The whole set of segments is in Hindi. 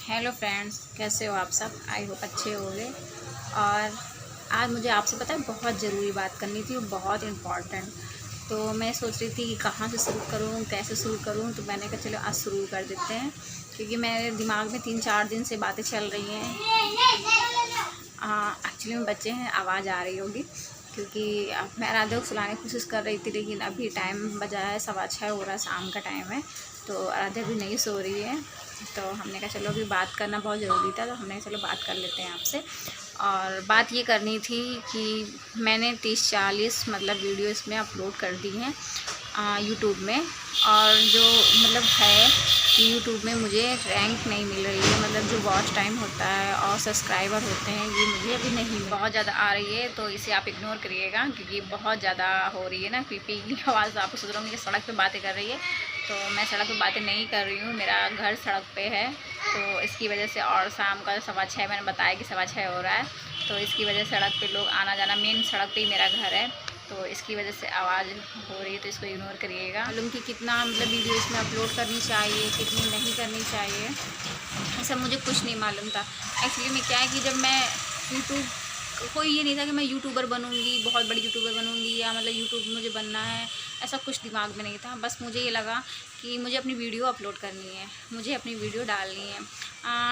हेलो फ्रेंड्स, कैसे हो आप सब। आई होप अच्छे होंगे। और आज मुझे आपसे पता है बहुत ज़रूरी बात करनी थी, बहुत इम्पॉर्टेंट। तो मैं सोच रही थी कि कहाँ से शुरू करूँ, कैसे शुरू करूँ। तो मैंने कहा चलो आज शुरू कर देते हैं, क्योंकि मेरे दिमाग में 3-4 दिन से बातें चल रही हैं। एक्चुअली में बच्चे हैं, आवाज़ आ रही होगी, क्योंकि मैं राधा को सुलाने की कोशिश कर रही थी, लेकिन अभी टाइम बजा है 6:15 हो रहा है, शाम का टाइम है। तो राधा भी नहीं सो रही है। तो हमने कहा चलो अभी बात करना बहुत ज़रूरी था, तो हमने कहा चलो बात कर लेते हैं आपसे। और बात ये करनी थी कि मैंने 30-40 मतलब वीडियो इसमें अपलोड कर दी हैं यूट्यूब में। और जो मतलब है कि यूट्यूब में मुझे रैंक नहीं मिल रही है, मतलब जो वॉच टाइम होता है और सब्सक्राइबर होते हैं ये मुझे अभी नहीं बहुत ज़्यादा आ रही है। तो इसे आप इग्नोर करिएगा, क्योंकि बहुत ज़्यादा हो रही है ना पीपी की आवाज़। आपको सोच रहा हूँ कि सड़क पे बातें कर रही है, तो मैं सड़क पे बातें नहीं कर रही हूँ, मेरा घर सड़क पे है। तो इसकी वजह से, और शाम का 6:15 मैंने बताया कि 6:15 हो रहा है, तो इसकी वजह से सड़क पे लोग आना जाना, मेन सड़क पे ही मेरा घर है, तो इसकी वजह से आवाज़ हो रही है। तो इसको इग्नोर करिएगा। मालूम कि कितना मतलब वीडियो इसमें अपलोड करनी चाहिए, कितनी नहीं करनी चाहिए, ऐसा मुझे कुछ नहीं मालूम था। एक्चुअली में क्या है कि जब मैं यूट्यूब, कोई ये नहीं था कि मैं यूट्यूबर बनूंगी, बहुत बड़ी यूट्यूबर बनूंगी, या मतलब यूट्यूब मुझे बनना है, ऐसा कुछ दिमाग में नहीं था। बस मुझे ये लगा कि मुझे अपनी वीडियो अपलोड करनी है, मुझे अपनी वीडियो डालनी है।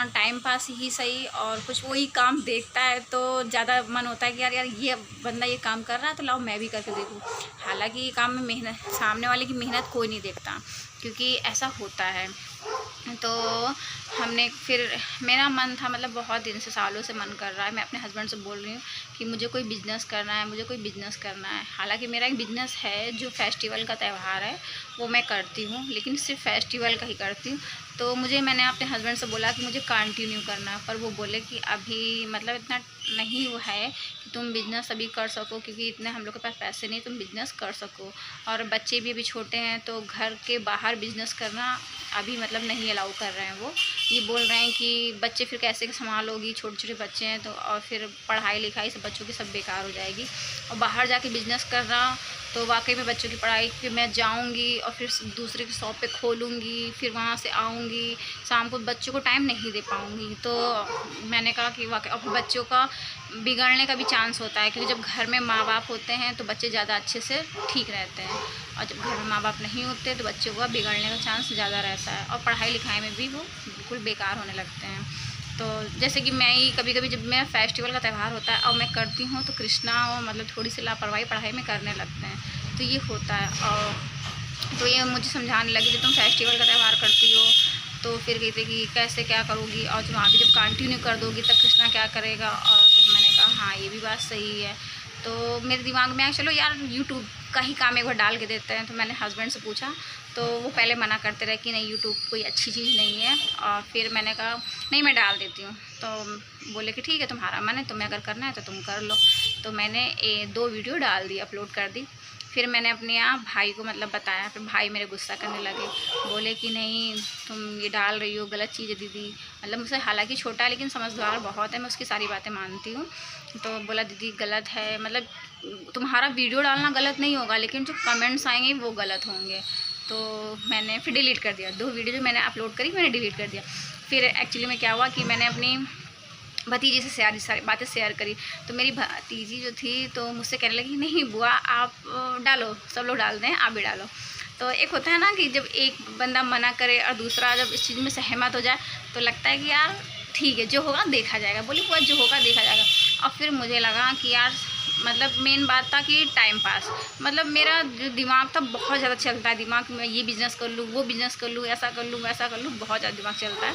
टाइम पास ही सही, और कुछ वही काम देखता है तो ज़्यादा मन होता है कि यार यार ये बंदा ये काम कर रहा है, तो लाओ मैं भी करके देखूँ। हालांकि ये काम में मेहनत, सामने वाले की मेहनत कोई नहीं देखता, क्योंकि ऐसा होता है। तो हमने फिर, मेरा मन था, मतलब बहुत दिन से, सालों से मन कर रहा है। मैं अपने हस्बैंड से बोल रही हूँ कि मुझे कोई बिज़नेस करना है, मुझे कोई बिज़नेस करना है। हालांकि मेरा एक बिज़नेस है, जो फेस्टिवल का त्यौहार है वो मैं करती हूँ, लेकिन सिर्फ फेस्टिवल का ही करती हूँ। तो मैंने अपने हस्बैंड से बोला कि मुझे कंटिन्यू करना है, पर वो बोले कि अभी मतलब इतना नहीं वो है कि तुम बिज़नेस अभी कर सको, क्योंकि इतने हम लोग के पास पैसे नहीं तुम बिज़नेस कर सको, और बच्चे भी अभी छोटे हैं, तो घर के बाहर बिज़नेस करना अभी मतलब नहीं अलाउ कर रहे हैं। वो ये बोल रहे हैं कि बच्चे फिर कैसे संभालोगी, छोटे छोटे बच्चे हैं, तो और फिर पढ़ाई लिखाई सब बच्चों की सब बेकार हो जाएगी। और बाहर जाके बिज़नेस करना तो वाकई में बच्चों की पढ़ाई, फिर मैं जाऊंगी और फिर दूसरे की शॉप पे खोलूंगी, फिर वहाँ से आऊँगी, शाम को बच्चों को टाइम नहीं दे पाऊँगी। तो मैंने कहा कि वाकई अब बच्चों का बिगड़ने का भी चांस होता है, क्योंकि जब घर में माँ बाप होते हैं तो बच्चे ज़्यादा अच्छे से ठीक रहते हैं, और जब घर में माँ बाप नहीं होते तो बच्चों का बिगड़ने का चांस ज़्यादा रहता है, और पढ़ाई लिखाई में भी वो बिल्कुल बेकार होने लगते हैं। तो जैसे कि मैं ही कभी कभी, जब मेरा फेस्टिवल का त्यौहार होता है और मैं करती हूँ, तो कृष्णा और मतलब थोड़ी सी लापरवाही पढ़ाई में करने लगते हैं, तो ये होता है। और तो ये मुझे समझाने लगी, जब तुम फेस्टिवल का त्यौहार करती हो तो फिर कहते कि कैसे क्या करोगी, और तुम आगे जब कंटिन्यू कर दोगी तब कृष्णा क्या करेगा। और तो मैंने कहा हाँ ये भी बात सही है। तो मेरे दिमाग में आया चलो यार यूट्यूब का ही काम एक बार डाल के देते हैं। तो मैंने हस्बैंड से पूछा, तो वो पहले मना करते रहे कि नहीं यूट्यूब कोई अच्छी चीज़ नहीं है, और फिर मैंने कहा नहीं मैं डाल देती हूँ। तो बोले कि ठीक है तुम्हारा मन है, तुम्हें अगर करना है तो तुम कर लो। तो मैंने 2 वीडियो डाल दी, अपलोड कर दी। फिर मैंने अपने यहाँ भाई को मतलब बताया, फिर भाई मेरे गुस्सा करने लगे, बोले कि नहीं तुम ये डाल रही हो, गलत चीज़ है दीदी। मतलब मुझसे हालांकि छोटा है लेकिन समझदार बहुत है, मैं उसकी सारी बातें मानती हूँ। तो बोला दीदी गलत है, मतलब तुम्हारा वीडियो डालना गलत नहीं होगा, लेकिन जो कमेंट्स आएंगे वो गलत होंगे। तो मैंने फिर डिलीट कर दिया, 2 वीडियो जो मैंने अपलोड करी मैंने डिलीट कर दिया। फिर एक्चुअली में क्या हुआ कि मैंने अपनी भतीजी से सारी बातें शेयर करी। तो मेरी भतीजी जो थी तो मुझसे कहने लगी नहीं बुआ आप डालो, सब लोग डाल दें आप भी डालो। तो एक होता है ना कि जब एक बंदा मना करे और दूसरा जब इस चीज़ में सहमत हो जाए, तो लगता है कि यार ठीक है जो होगा देखा जाएगा। बोली बुआ जो होगा देखा जाएगा। और फिर मुझे लगा कि यार मतलब मेन बात था कि टाइम पास, मतलब मेरा जो दिमाग था बहुत ज़्यादा चलता है, दिमाग में ये बिज़नेस कर लूँ, वो बिज़नेस कर लूँ, ऐसा कर लूँ, वैसा कर लूँ, बहुत ज़्यादा दिमाग चलता है।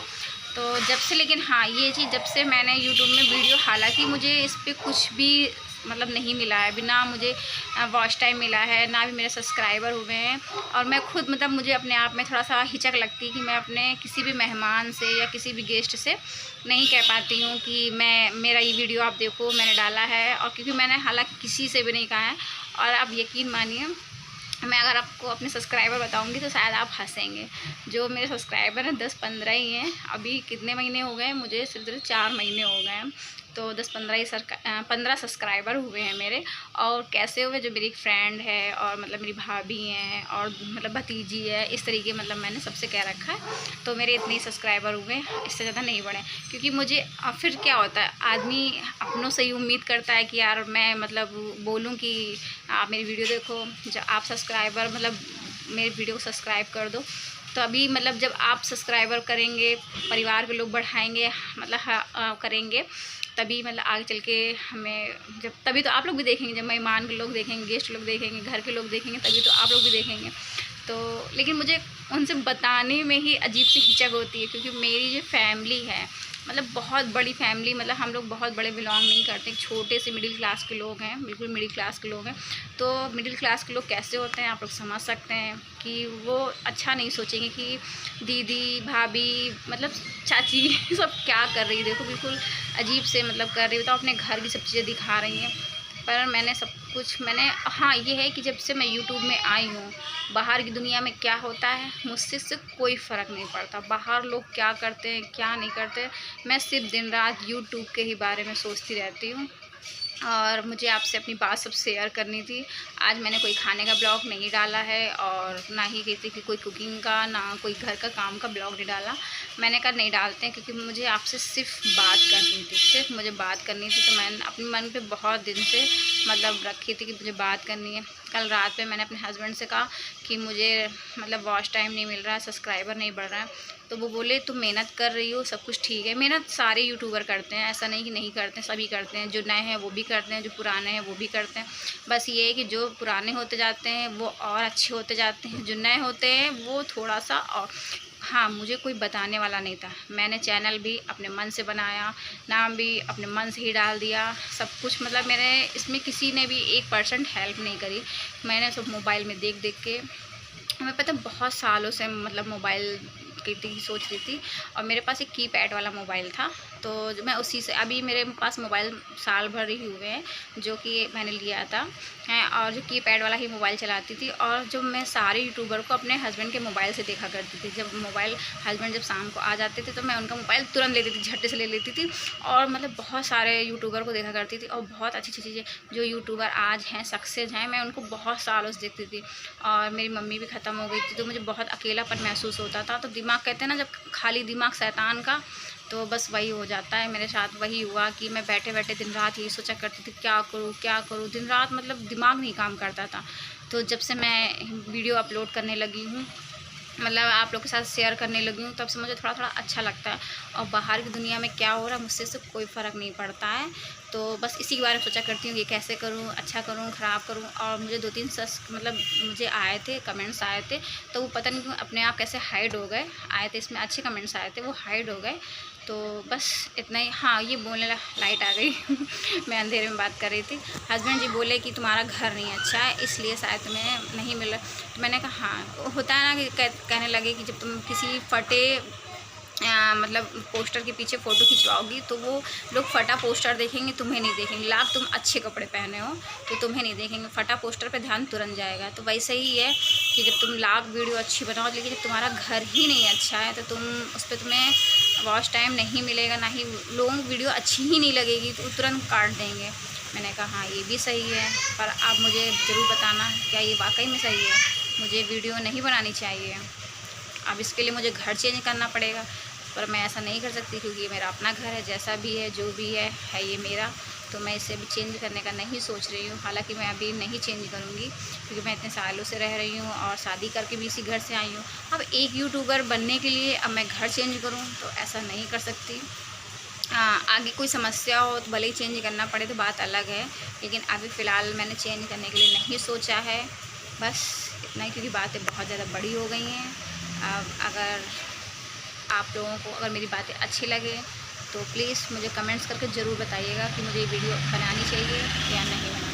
तो जब से, लेकिन हाँ ये चीज़ जब से मैंने यूट्यूब में वीडियो, हालांकि मुझे इस पर कुछ भी मतलब नहीं मिला है, बिना मुझे वॉच टाइम मिला है, ना भी मेरे सब्सक्राइबर हुए हैं। और मैं खुद मतलब मुझे अपने आप में थोड़ा सा हिचक लगती है कि मैं अपने किसी भी मेहमान से या किसी भी गेस्ट से नहीं कह पाती हूँ कि मैं मेरा ये वीडियो आप देखो मैंने डाला है। और क्योंकि मैंने हालांकि किसी से भी नहीं कहा है, और आप यकीन मानिए मैं अगर आपको अपने सब्सक्राइबर बताऊंगी तो शायद आप हंसेंगे। जो मेरे सब्सक्राइबर हैं 10-15 ही हैं। अभी कितने महीने हो गए मुझे, सिर्फ 4 महीने हो गए हैं। तो 10-15 ही 15 सब्सक्राइबर हुए हैं मेरे। और कैसे हुए, जो मेरी एक फ्रेंड है और मतलब मेरी भाभी हैं और मतलब भतीजी है, इस तरीके मतलब मैंने सबसे कह रखा है। तो मेरे इतने ही सब्सक्राइबर हुए, इससे ज़्यादा नहीं बढ़े, क्योंकि मुझे फिर क्या होता है, आदमी अपनों से ही उम्मीद करता है कि यार मैं मतलब बोलूँ कि आप मेरी वीडियो देखो, जब आप सब्सक्राइबर मतलब मेरी वीडियो को सब्सक्राइब कर दो। तो अभी मतलब जब आप सब्सक्राइबर करेंगे, परिवार के लोग बढ़ाएंगे, मतलब करेंगे, तभी मतलब आगे चल के हमें जब, तभी तो आप लोग भी देखेंगे, जब मेहमान के लोग देखेंगे, गेस्ट लोग देखेंगे, घर के लोग देखेंगे, तभी तो आप लोग भी देखेंगे। तो लेकिन मुझे उनसे बताने में ही अजीब सी हिचक होती है, क्योंकि मेरी जो फैमिली है मतलब बहुत बड़ी फैमिली, मतलब हम लोग बहुत बड़े बिलोंग नहीं करते, छोटे से मिडिल क्लास के लोग हैं, बिल्कुल मिडिल क्लास के लोग हैं। तो मिडिल क्लास के लोग कैसे होते हैं आप लोग समझ सकते हैं कि वो अच्छा नहीं सोचेंगे कि दीदी भाभी मतलब चाची सब क्या कर रही है, देखो बिल्कुल अजीब से मतलब कर रही हो, तो अपने घर की सब चीज़ें दिखा रही हैं। पर मैंने सब कुछ हाँ ये है कि जब से मैं यूट्यूब में आई हूँ, बाहर की दुनिया में क्या होता है मुझसे से कोई फ़र्क नहीं पड़ता, बाहर लोग क्या करते हैं क्या नहीं करते, मैं सिर्फ दिन रात यूट्यूब के ही बारे में सोचती रहती हूँ। और मुझे आपसे अपनी बात सब शेयर करनी थी। आज मैंने कोई खाने का ब्लॉग नहीं डाला है, और ना ही किसी की कोई कुकिंग का, ना कोई घर का काम का ब्लॉग नहीं डाला। मैंने कहा नहीं डालते हैं, क्योंकि मुझे आपसे सिर्फ बात करनी थी, सिर्फ मुझे बात करनी थी। तो मैंने अपने मन पे बहुत दिन से मतलब रखी थी कि मुझे बात करनी है। कल रात पे मैंने अपने हस्बैंड से कहा कि मुझे मतलब वॉच टाइम नहीं मिल रहा है, सब्सक्राइबर नहीं बढ़ रहा है। तो वो बोले तुम मेहनत कर रही हो, सब कुछ ठीक है। मेहनत सारे यूट्यूबर करते हैं, ऐसा नहीं कि नहीं करते हैं, सभी करते हैं। जो नए हैं वो भी करते हैं, जो पुराने हैं वो भी करते हैं। बस ये है कि जो पुराने होते जाते हैं वो और अच्छे होते जाते हैं, जो नए होते हैं वो थोड़ा सा और। हाँ, मुझे कोई बताने वाला नहीं था, मैंने चैनल भी अपने मन से बनाया, नाम भी अपने मन से ही डाल दिया, सब कुछ मतलब मैंने इसमें किसी ने भी 1% हेल्प नहीं करी। मैंने सब मोबाइल में देख देख के, हमें पता बहुत सालों से मतलब मोबाइल की थी सोच रही थी, और मेरे पास एक कीपैड वाला मोबाइल था। तो मैं उसी से, अभी मेरे पास मोबाइल साल भर ही हुए हैं जो कि मैंने लिया था हैं, और जो कीपैड वाला ही मोबाइल चलाती थी। और जो मैं सारे यूट्यूबर को अपने हस्बैंड के मोबाइल से देखा करती थी, जब मोबाइल हस्बैंड जब शाम को आ जाते थे तो मैं उनका मोबाइल तुरंत ले लेती थी, झट्टे से ले लेती थी। और मतलब बहुत सारे यूट्यूबर को देखा करती थी, और बहुत अच्छी अच्छी चीज़ें जो यूट्यूबर आज हैं सक्सेस हैं, मैं उनको बहुत सालों से देखती थी। और मेरी मम्मी भी ख़त्म हो गई थी, तो मुझे बहुत अकेलापन महसूस होता था। तो दिमाग कहते हैं ना, जब खाली दिमाग शैतान का, तो बस वही हो जाता है। मेरे साथ वही हुआ कि मैं बैठे बैठे दिन रात यही सोचा करती थी क्या करूँ क्या करूँ, दिन रात मतलब दिमाग नहीं काम करता था। तो जब से मैं वीडियो अपलोड करने लगी हूँ, मतलब आप लोग के साथ शेयर करने लगी हूँ, तब से मुझे थोड़ा थोड़ा अच्छा लगता है। और बाहर की दुनिया में क्या हो रहा है मुझसे से कोई फ़र्क नहीं पड़ता है। तो बस इसी के बारे में सोचा करती हूँ कि कैसे करूँ, अच्छा करूँ ख़राब करूँ। और मुझे 2-3 मतलब मुझे आए थे, कमेंट्स आए थे, तो वो पता नहीं क्यों अपने आप कैसे हाइड हो गए। आए थे इसमें अच्छे कमेंट्स आए थे, वो हाइड हो गए। तो बस इतना ही। हाँ, ये बोलने लाइट आ गई मैं अंधेरे में बात कर रही थी। हस्बैंड जी बोले कि तुम्हारा घर नहीं अच्छा है, इसलिए शायद तुम्हें नहीं मिला। तो मैंने कहा हाँ, होता है ना कि कहने लगे कि जब तुम किसी फटे मतलब पोस्टर के पीछे फ़ोटो खिंचवाओगी तो वो लोग फटा पोस्टर देखेंगे, तुम्हें नहीं देखेंगे। लाख तुम अच्छे कपड़े पहने हो तो तुम्हें नहीं देखेंगे, फटा पोस्टर पे ध्यान तुरंत जाएगा। तो वैसे ही है कि जब तुम लाख वीडियो अच्छी बनाओ, लेकिन जब तुम्हारा घर ही नहीं अच्छा है तो तुम उस पर तुम्हें वॉच टाइम नहीं मिलेगा, ना ही लोगों वीडियो अच्छी ही नहीं लगेगी, तो तुरंत काट देंगे। मैंने कहा हाँ ये भी सही है, पर आप मुझे ज़रूर बताना क्या ये वाकई में सही है, मुझे वीडियो नहीं बनानी चाहिए। अब इसके लिए मुझे घर चेंज करना पड़ेगा, पर मैं ऐसा नहीं कर सकती क्योंकि ये मेरा अपना घर है। जैसा भी है जो भी है ये मेरा। तो मैं इसे अभी चेंज करने का नहीं सोच रही हूँ। हालांकि मैं अभी नहीं चेंज करूँगी क्योंकि मैं इतने सालों से रह रही हूँ और शादी करके भी इसी घर से आई हूँ। अब एक यूट्यूबर बनने के लिए अब मैं घर चेंज करूँ तो ऐसा नहीं कर सकती। आगे कोई समस्या हो तो भले ही चेंज करना पड़े तो बात अलग है, लेकिन अभी फ़िलहाल मैंने चेंज करने के लिए नहीं सोचा है। बस इतना ही, क्योंकि बातें बहुत ज़्यादा बड़ी हो गई हैं। अगर आप लोगों को अगर मेरी बातें अच्छी लगे तो प्लीज़ मुझे कमेंट्स करके ज़रूर बताइएगा कि मुझे ये वीडियो बनानी चाहिए या नहीं बनानी।